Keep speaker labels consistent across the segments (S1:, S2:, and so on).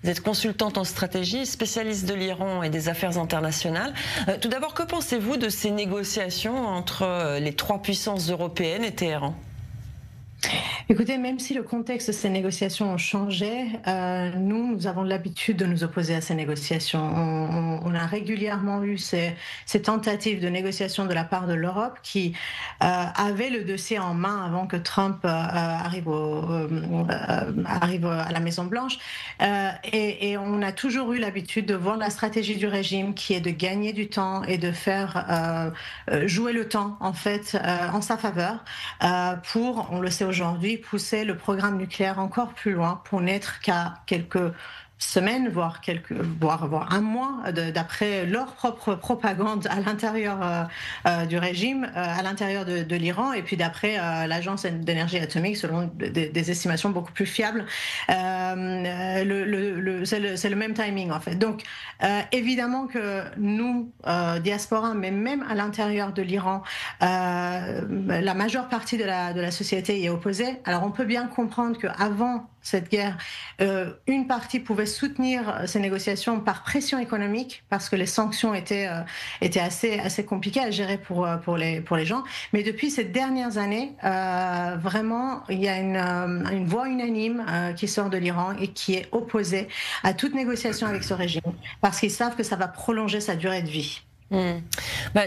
S1: Vous êtes consultante en stratégie, spécialiste de l'Iran et des affaires internationales. Tout d'abord, que pensez-vous de ces négociations entre les trois puissances européennes et Téhéran ?
S2: Écoutez, même si le contexte de ces négociations ont changé, nous avons l'habitude de nous opposer à ces négociations. On a régulièrement eu ces tentatives de négociation de la part de l'Europe qui avait le dossier en main avant que Trump arrive à la Maison-Blanche. Et on a toujours eu l'habitude de voir la stratégie du régime qui est de gagner du temps et de faire jouer le temps, en fait, en sa faveur pour, on le sait aujourd'hui, pousser le programme nucléaire encore plus loin pour n'être qu'à quelques semaines, voire un mois d'après leur propre propagande à l'intérieur du régime, à l'intérieur de l'Iran, et puis d'après l'agence d'énergie atomique, selon des estimations beaucoup plus fiables. C'est le même timing en fait. Donc évidemment que nous, diaspora, mais même à l'intérieur de l'Iran, la majeure partie de la société y est opposée. Alors on peut bien comprendre qu'avant cette guerre, une partie pouvait soutenir ces négociations par pression économique, parce que les sanctions étaient assez compliquées à gérer pour les gens. Mais depuis ces dernières années, vraiment, il y a une voix unanime qui sort de l'Iran et qui est opposée à toute négociation avec ce régime, parce qu'ils savent que ça va prolonger sa durée de vie.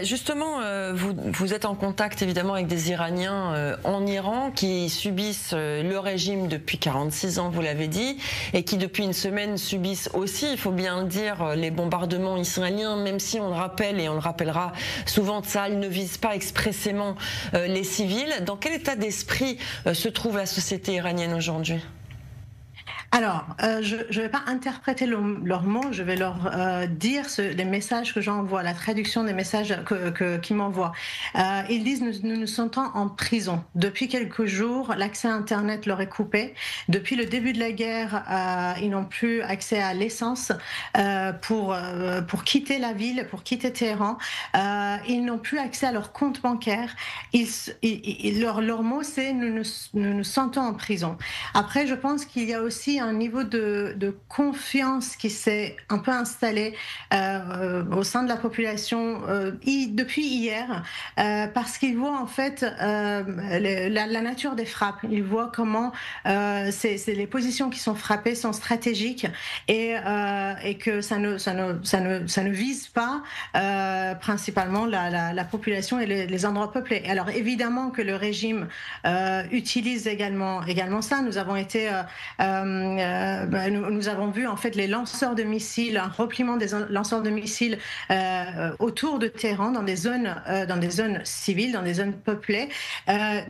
S1: Justement, vous êtes en contact évidemment avec des Iraniens en Iran qui subissent le régime depuis 46 ans, vous l'avez dit, et qui depuis une semaine subissent aussi, il faut bien le dire, les bombardements israéliens, même si on le rappelle et on le rappellera souvent de ça, ils ne visent pas expressément les civils. Dans quel état d'esprit se trouve la société iranienne aujourd'hui ?
S2: Alors, je ne vais pas interpréter leurs mots, je vais leur dire les messages que j'envoie, la traduction des messages qu'ils m'envoient. Ils disent nous nous sentons en prison. Depuis quelques jours, l'accès à Internet leur est coupé. Depuis le début de la guerre, ils n'ont plus accès à l'essence pour quitter la ville, pour quitter Téhéran. Ils n'ont plus accès à leur compte bancaire. Leur mot, c'est nous nous sentons en prison. Après, je pense qu'il y a aussi un niveau de confiance qui s'est un peu installé au sein de la population depuis hier, parce qu'ils voient en fait la nature des frappes. Ils voient comment les positions qui sont frappées sont stratégiques et que ça ne vise pas principalement la population et les endroits peuplés. Alors évidemment que le régime utilise également ça. Nous avons nous avons vu en fait les lanceurs de missiles, un repliement des lanceurs de missiles autour de Téhéran, dans des zones civiles, dans des zones peuplées.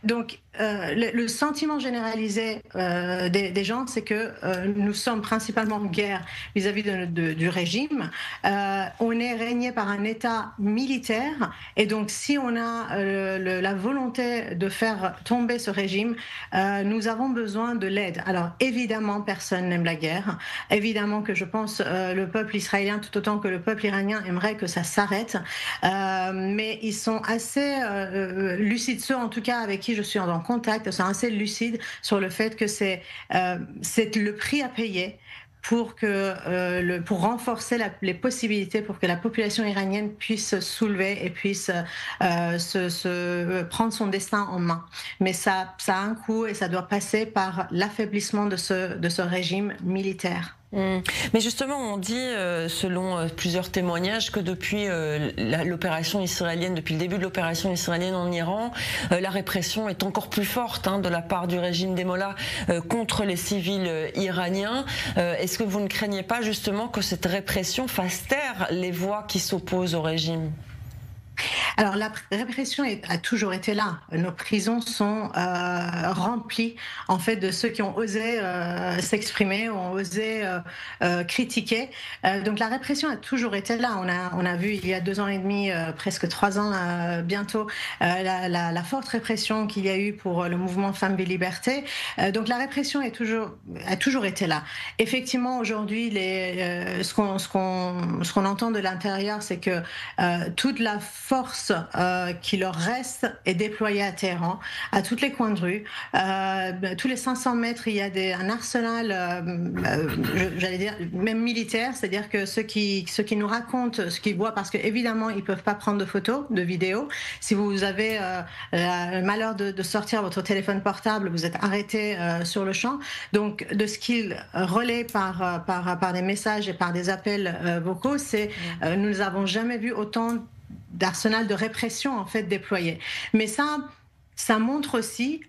S2: Donc le sentiment généralisé des gens, c'est que nous sommes principalement en guerre vis-à-vis du régime. On est régné par un État militaire, et donc si on a la volonté de faire tomber ce régime, nous avons besoin de l'aide. Alors évidemment, personne n'aime la guerre. Évidemment que je pense le peuple israélien, tout autant que le peuple iranien, aimerait que ça s'arrête. Mais ils sont assez lucides, ceux en tout cas avec qui je suis en contact, sont assez lucides sur le fait que c'est le prix à payer pour renforcer les possibilités pour que la population iranienne puisse se soulever et puisse prendre son destin en main. Mais ça a un coût et ça doit passer par l'affaiblissement de ce régime militaire.
S1: Mais justement, on dit, selon plusieurs témoignages, que depuis l'opération israélienne, depuis le début de l'opération israélienne en Iran, la répression est encore plus forte de la part du régime des Mollahs contre les civils iraniens. Est-ce que vous ne craignez pas justement que cette répression fasse taire les voix qui s'opposent au régime ?
S2: Alors la répression a toujours été là. Nos prisons sont remplies en fait de ceux qui ont osé s'exprimer, ont osé critiquer. Donc la répression a toujours été là. On a vu il y a 2 ans et demi, presque 3 ans bientôt, la forte répression qu'il y a eu pour le mouvement Femmes et Libertés. Donc la répression a toujours été là. Effectivement, aujourd'hui, ce qu'on entend de l'intérieur, c'est que toute la force force qui leur reste est déployée à Téhéran, à tous les coins de rue. Tous les 500 mètres, il y a un arsenal, j'allais dire, même militaire, c'est-à-dire que ceux qui nous racontent ce qu'ils voient, parce qu'évidemment, ils ne peuvent pas prendre de photos, de vidéos. Si vous avez le malheur de sortir votre téléphone portable, vous êtes arrêté sur le champ. Donc, de ce qu'ils relaient par des messages et par des appels vocaux, c'est nous n'avons jamais vu autant d'arsenal de répression en fait déployé. Mais ça montre aussi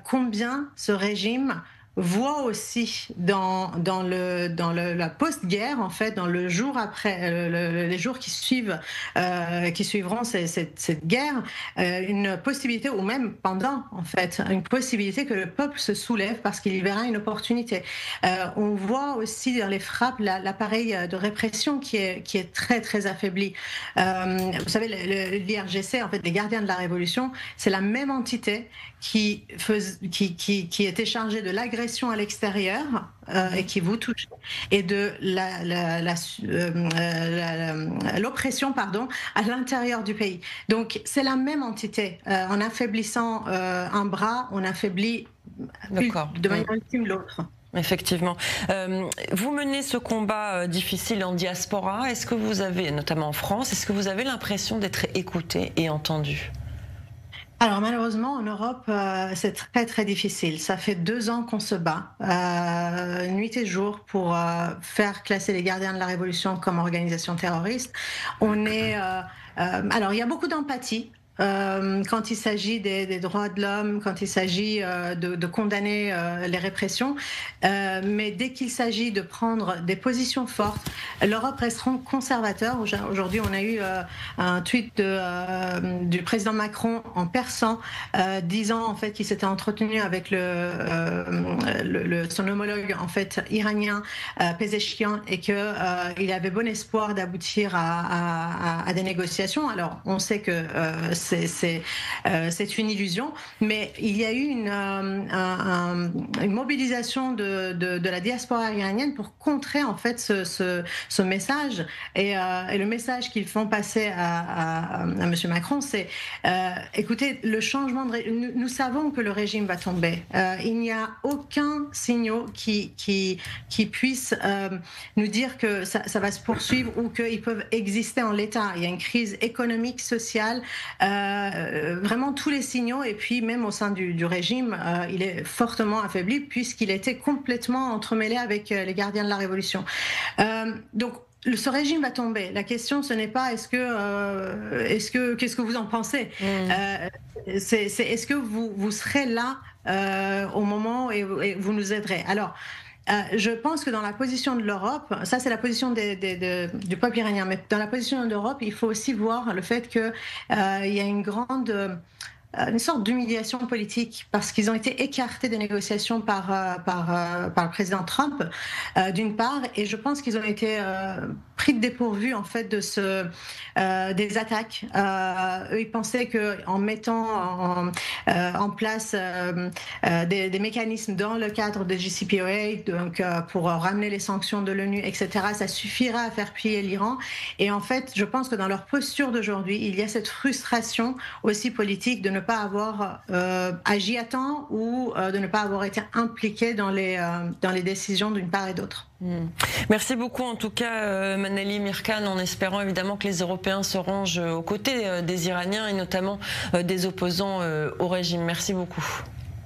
S2: combien ce régime voit aussi dans la post-guerre, en fait, dans le jour après, les jours qui suivront cette guerre, une possibilité, ou même pendant, en fait, une possibilité que le peuple se soulève parce qu'il y verra une opportunité. On voit aussi dans les frappes l'appareil de répression qui est très, très affaibli. Vous savez, l'IRGC, en fait, les gardiens de la Révolution, c'est la même entité qui était chargée de l'agression à l'extérieur et qui vous touche, et de l'oppression à l'intérieur du pays. Donc c'est la même entité. En affaiblissant un bras, on affaiblit de manière ultime l'autre.
S1: Effectivement. Vous menez ce combat difficile en diaspora. Est-ce que vous avez, notamment en France, est-ce que vous avez l'impression d'être écouté et entendu ?
S2: Alors malheureusement, en Europe, c'est très très difficile. Ça fait 2 ans qu'on se bat, nuit et jour, pour faire classer les gardiens de la Révolution comme organisation terroriste. Alors il y a beaucoup d'empathie. Quand il s'agit des droits de l'homme, quand il s'agit de condamner les répressions, mais dès qu'il s'agit de prendre des positions fortes, l'Europe restera conservateur. Aujourd'hui, on a eu un tweet du président Macron en persan, disant en fait qu'il s'était entretenu avec son homologue en fait iranien, Pezeshkian, et qu'il avait bon espoir d'aboutir à des négociations. Alors, on sait que c'est une illusion, mais il y a eu une mobilisation de la diaspora iranienne pour contrer en fait ce message, et le message qu'ils font passer à M. Macron, c'est écoutez, le changement nous savons que le régime va tomber. Il n'y a aucun signal qui puisse nous dire que ça va se poursuivre ou qu'ils peuvent exister en l'état. Il y a une crise économique, sociale, vraiment tous les signaux, et puis même au sein du régime, il est fortement affaibli puisqu'il était complètement entremêlé avec les gardiens de la Révolution. Donc ce régime va tomber. La question, ce n'est pas qu'est-ce que vous en pensez. C'est est-ce que vous serez là au moment et vous nous aiderez. Alors, je pense que dans la position de l'Europe, ça c'est la position du peuple iranien, mais dans la position de l'Europe, il faut aussi voir le fait qu'il y a une sorte d'humiliation politique parce qu'ils ont été écartés des négociations par le président Trump, d'une part, et je pense qu'ils ont été pris de dépourvu en fait des attaques. Eux, ils pensaient qu'en mettant en place des mécanismes dans le cadre de JCPOA, donc pour ramener les sanctions de l'ONU, etc., ça suffira à faire plier l'Iran. Et en fait, je pense que dans leur posture d'aujourd'hui, il y a cette frustration aussi politique de ne pas avoir agi à temps ou de ne pas avoir été impliqué dans les décisions d'une part et d'autre.
S1: Merci beaucoup en tout cas Manali Mirkan, en espérant évidemment que les Européens se rangent aux côtés des Iraniens et notamment des opposants au régime. Merci beaucoup.